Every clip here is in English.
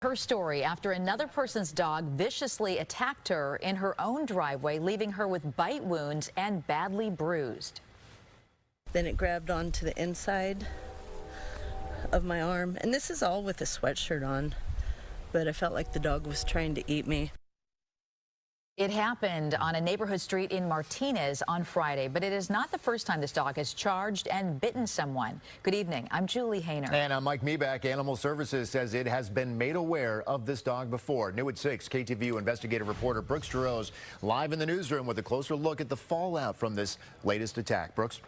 Her story after another person's dog viciously attacked her in her own driveway, leaving her with bite wounds and badly bruised. Then it grabbed onto the inside of my arm, and this is all with a sweatshirt on, but I felt like the dog was trying to eat me. It happened on a neighborhood street in Martinez on Friday, but it is not the first time this dog has charged and bitten someone. Good evening. I'm Julie Hayner. And I'm Mike Meback. Animal Services says it has been made aware of this dog before. New at 6, KTVU investigative reporter Brooks Giroux live in the newsroom with a closer look at the fallout from this latest attack. Brooks?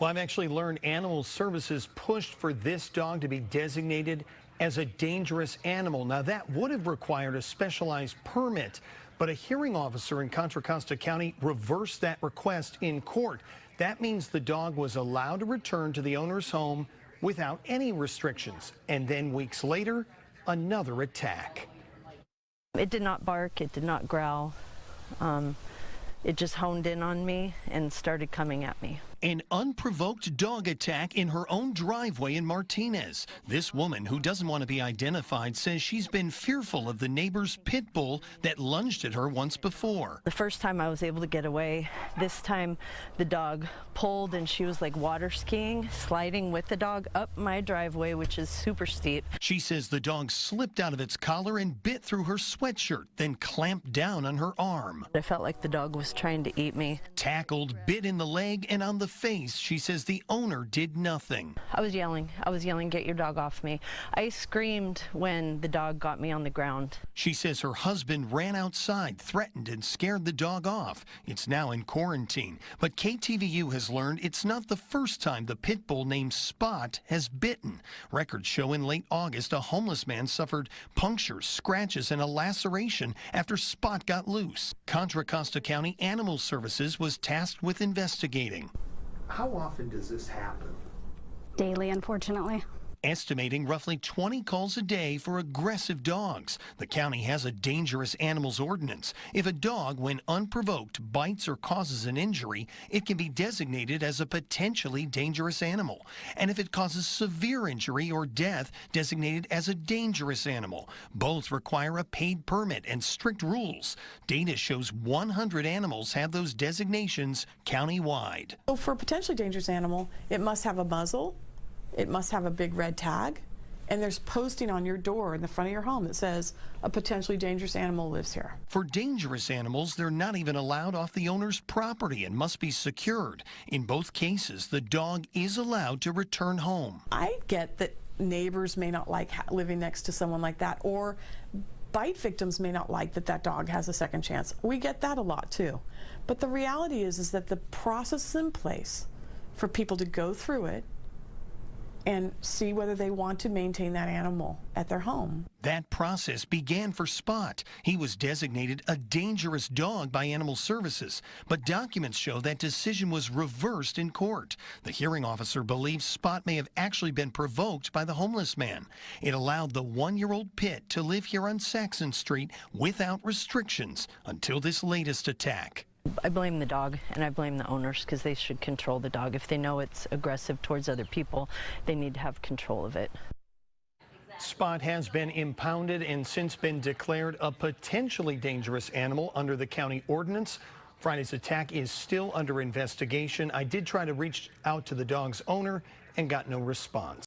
Well, I've actually learned Animal Services pushed for this dog to be designated as a dangerous animal. Now, that would have required a specialized permit, but a hearing officer in Contra Costa County reversed that request in court. That means the dog was allowed to return to the owner's home without any restrictions. And then weeks later, another attack. It did not bark, it did not growl. It just honed in on me and started coming at me. An unprovoked dog attack in her own driveway in Martinez. This woman, who doesn't want to be identified, says she's been fearful of the neighbor's pit bull that lunged at her once before. The first time I was able to get away. This time the dog pulled and she was like water skiing, sliding with the dog up my driveway, which is super steep. She says the dog slipped out of its collar and bit through her sweatshirt, then clamped down on her arm. I felt like the dog was trying to eat me. Tackled, bit in the leg and on the face. She says the owner did nothing. I was yelling, get your dog off me. I screamed when the dog got me on the ground. She says her husband ran outside, threatened and scared the dog off. It's now in quarantine. But KTVU has learned it's not the first time the pit bull named Spot has bitten. Records show in late August a homeless man suffered punctures, scratches and a laceration after Spot got loose. Contra Costa County Animal Services was tasked with investigating. How often does this happen? Daily, unfortunately. Estimating roughly 20 calls a day for aggressive dogs. The county has a dangerous animals ordinance. If a dog, when unprovoked, bites or causes an injury, it can be designated as a potentially dangerous animal. And if it causes severe injury or death, designated as a dangerous animal. Both require a paid permit and strict rules. Data shows 100 animals have those designations countywide. So for a potentially dangerous animal, it must have a muzzle. It must have a big red tag, and there's posting on your door in the front of your home that says a potentially dangerous animal lives here. For dangerous animals, they're not even allowed off the owner's property and must be secured. In both cases, the dog is allowed to return home. I get that neighbors may not like living next to someone like that, or bite victims may not like that that dog has a second chance. We get that a lot too. But the reality is that the process is in place for people to go through it and see whether they want to maintain that animal at their home. That process began for Spot. He was designated a dangerous dog by Animal Services, but documents show that decision was reversed in court. The hearing officer believes Spot may have actually been provoked by the homeless man. It allowed the 1-year-old pit to live here on Saxon Street without restrictions until this latest attack. I blame the dog, and I blame the owners, because they should control the dog. If they know it's aggressive towards other people, they need to have control of it. Spot has been impounded and since been declared a potentially dangerous animal under the county ordinance. Friday's attack is still under investigation. I did try to reach out to the dog's owner and got no response.